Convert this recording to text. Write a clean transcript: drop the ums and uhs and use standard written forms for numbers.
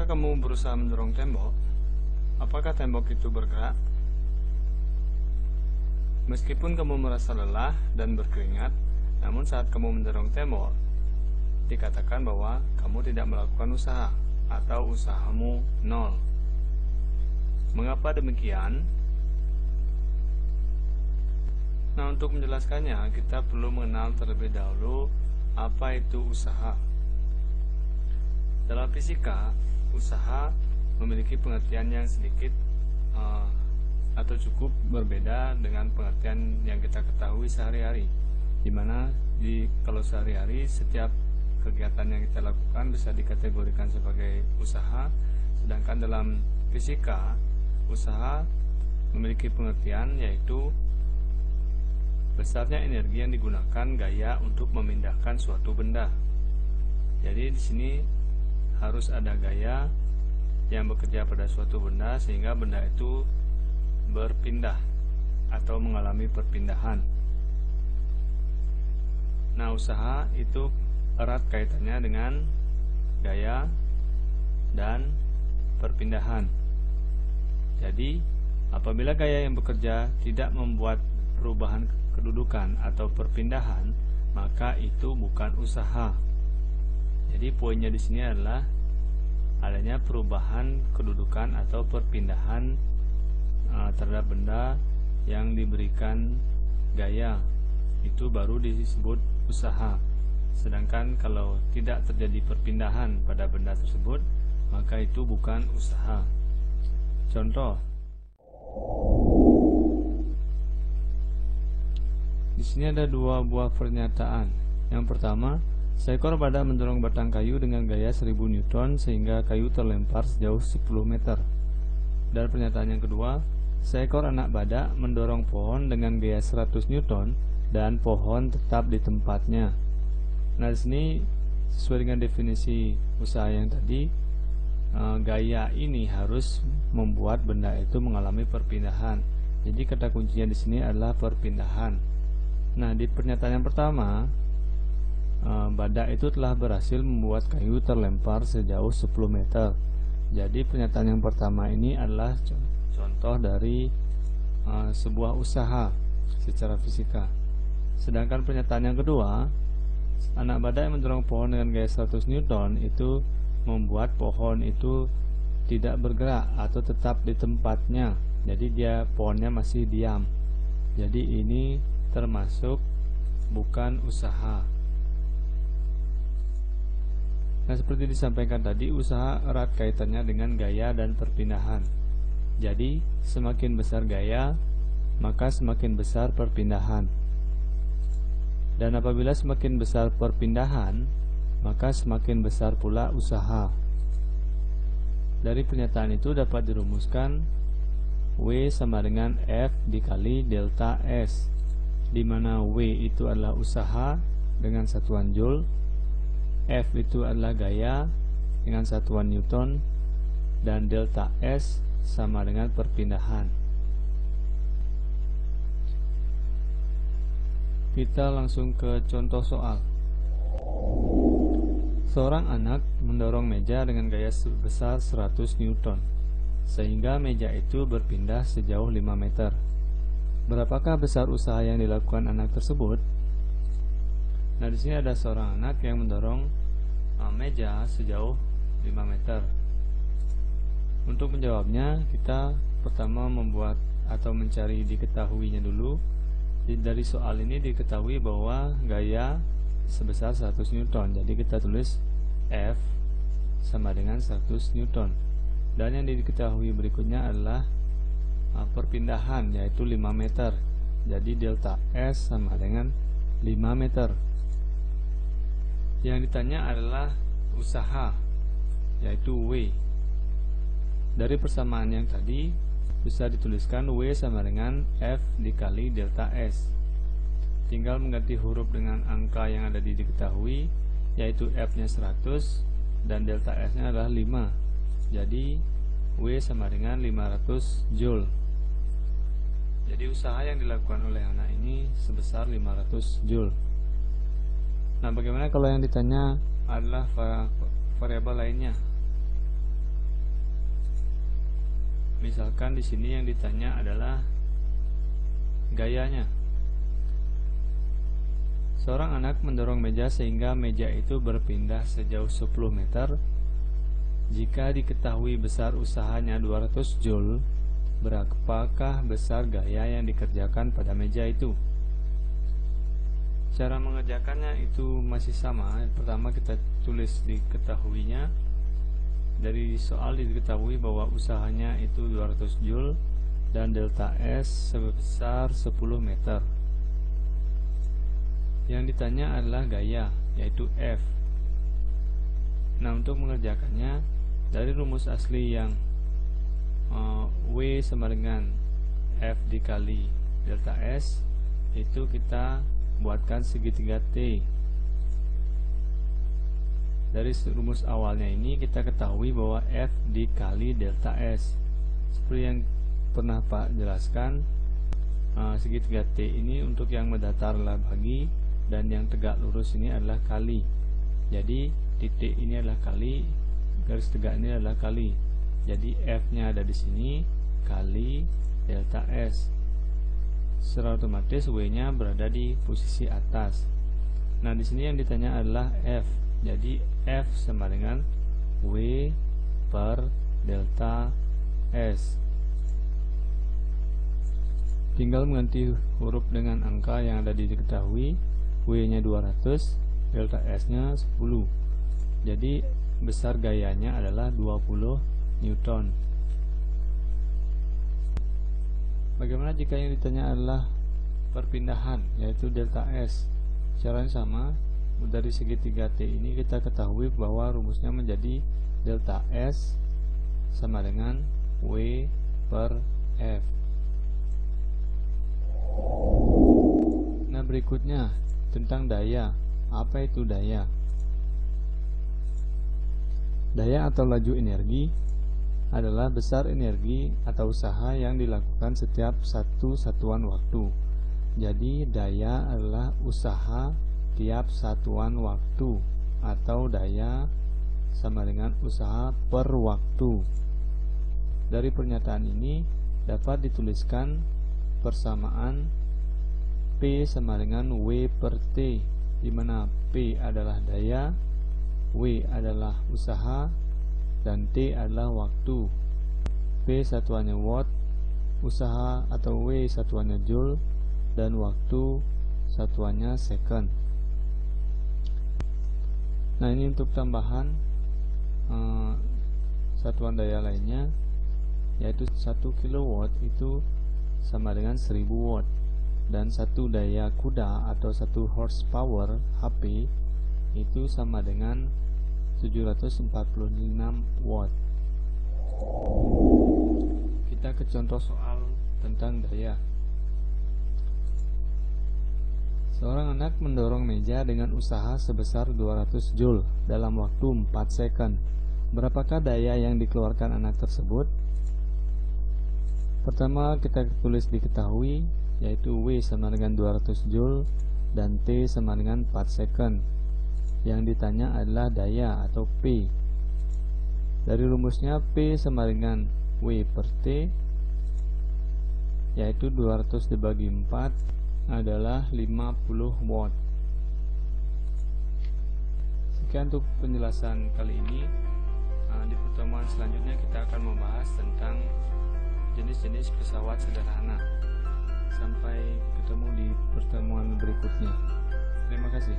ketika kamu berusaha mendorong tembok, apakah tembok itu bergerak? Meskipun kamu merasa lelah dan berkeringat, namun saat kamu mendorong tembok, dikatakan bahwa kamu tidak melakukan usaha atau usahamu nol. Mengapa demikian? Nah, untuk menjelaskannya, kita perlu mengenal terlebih dahulu apa itu usaha. Dalam fisika, usaha memiliki pengertian yang sedikit atau cukup berbeda dengan pengertian yang kita ketahui sehari-hari. Dimana kalau sehari-hari setiap kegiatan yang kita lakukan bisa dikategorikan sebagai usaha, sedangkan dalam fisika, usaha memiliki pengertian yaitu besarnya energi yang digunakan gaya untuk memindahkan suatu benda. Jadi di sini harus ada gaya yang bekerja pada suatu benda sehingga benda itu berpindah atau mengalami perpindahan. Nah, usaha itu erat kaitannya dengan gaya dan perpindahan. Jadi, apabila gaya yang bekerja tidak membuat perubahan kedudukan atau perpindahan, maka itu bukan usaha. Jadi poinnya di sini adalah adanya perubahan kedudukan atau perpindahan terhadap benda yang diberikan gaya, itu baru disebut usaha. Sedangkan kalau tidak terjadi perpindahan pada benda tersebut, maka itu bukan usaha. Contoh, di sini ada dua buah pernyataan. Yang pertama, seekor badak mendorong batang kayu dengan gaya 1000 Newton sehingga kayu terlempar sejauh 10 meter. Dan pernyataan yang kedua, seekor anak badak mendorong pohon dengan gaya 100 Newton dan pohon tetap di tempatnya. Nah, di sini sesuai dengan definisi usaha yang tadi, gaya ini harus membuat benda itu mengalami perpindahan. Jadi kata kuncinya di sini adalah perpindahan. Nah, di pernyataan yang pertama, badak itu telah berhasil membuat kayu terlempar sejauh 10 meter. Jadi pernyataan yang pertama ini adalah contoh dari sebuah usaha secara fisika. Sedangkan pernyataan yang kedua, anak badak yang mendorong pohon dengan gaya 100 Newton itu membuat pohon itu tidak bergerak atau tetap di tempatnya. Jadi pohonnya masih diam. Jadi ini termasuk bukan usaha. Nah, seperti disampaikan tadi, usaha erat kaitannya dengan gaya dan perpindahan. Jadi, semakin besar gaya, maka semakin besar perpindahan. Dan apabila semakin besar perpindahan, maka semakin besar pula usaha. Dari pernyataan itu dapat dirumuskan W sama dengan F dikali delta S, di mana W itu adalah usaha dengan satuan Joule, F itu adalah gaya dengan satuan Newton, dan delta S sama dengan perpindahan. Kita langsung ke contoh soal. Seorang anak mendorong meja dengan gaya sebesar 100 Newton, sehingga meja itu berpindah sejauh 5 meter. Berapakah besar usaha yang dilakukan anak tersebut? Nah, di sini ada seorang anak yang mendorong meja sejauh 5 meter. Untuk menjawabnya, kita pertama membuat atau mencari diketahuinya dulu. Dari soal ini diketahui bahwa gaya sebesar 100 Newton. Jadi kita tulis F sama dengan 100 Newton. Dan yang diketahui berikutnya adalah perpindahan, yaitu 5 meter. Jadi delta S sama dengan 5 meter. Yang ditanya adalah usaha, yaitu W. Dari persamaan yang tadi bisa dituliskan W sama dengan F dikali delta S. Tinggal mengganti huruf dengan angka yang ada diketahui, yaitu F-nya 100 dan delta S-nya adalah 5. Jadi W sama dengan 500 Joule. Jadi usaha yang dilakukan oleh anak ini sebesar 500 Joule. Nah, bagaimana kalau yang ditanya adalah variabel lainnya? Misalkan di sini yang ditanya adalah gayanya. Seorang anak mendorong meja sehingga meja itu berpindah sejauh 10 meter. Jika diketahui besar usahanya 200 joule, berapakah besar gaya yang dikerjakan pada meja itu? Cara mengerjakannya itu masih sama. Pertama kita tulis diketahuinya. Dari soal diketahui bahwa usahanya itu 200 joule dan delta S sebesar 10 meter. Yang ditanya adalah gaya, yaitu F. Nah, untuk mengerjakannya dari rumus asli yang W sama dengan F dikali delta S, itu kita buatkan segitiga T. Dari rumus awalnya ini kita ketahui bahwa F dikali delta S. Seperti yang pernah Pak jelaskan, segitiga T ini untuk yang mendatar adalah bagi, dan yang tegak lurus ini adalah kali. Jadi titik ini adalah kali, garis tegak ini adalah kali. Jadi F nya ada di sini kali delta S. Secara otomatis W nya berada di posisi atas. Nah, di sini yang ditanya adalah F. Jadi F sama dengan W per delta S. Tinggal mengganti huruf dengan angka yang ada diketahui. W nya 200, delta S nya 10. Jadi besar gayanya adalah 20 Newton. Bagaimana jika yang ditanya adalah perpindahan, yaitu delta S? Caranya sama. Dari segitiga T ini kita ketahui bahwa rumusnya menjadi delta S sama dengan W per F. Nah, berikutnya tentang daya. Apa itu daya? Daya atau laju energi adalah besar energi atau usaha yang dilakukan setiap satu satuan waktu. Jadi daya adalah usaha tiap satuan waktu, atau daya sama dengan usaha per waktu. Dari pernyataan ini dapat dituliskan persamaan P sama dengan W per T, di mana P adalah daya, W adalah usaha, dan T adalah waktu. P satuannya watt, usaha atau W satuannya joule, dan waktu satuannya second. Nah, ini untuk tambahan satuan daya lainnya, yaitu 1 kW itu sama dengan 1000 watt, dan satu daya kuda atau 1 horsepower HP itu sama dengan 746 watt. Kita ke contoh soal tentang daya. Seorang anak mendorong meja dengan usaha sebesar 200 joule dalam waktu 4 second. Berapakah daya yang dikeluarkan anak tersebut? Pertama kita tulis diketahui, yaitu W sama dengan 200 joule dan T sama dengan 4 second. Yang ditanya adalah daya atau P. Dari rumusnya P sama dengan W per T, yaitu 200 dibagi 4 adalah 50 watt. Sekian untuk penjelasan kali ini. Di pertemuan selanjutnya kita akan membahas tentang jenis-jenis pesawat sederhana. Sampai ketemu di pertemuan berikutnya. Terima kasih.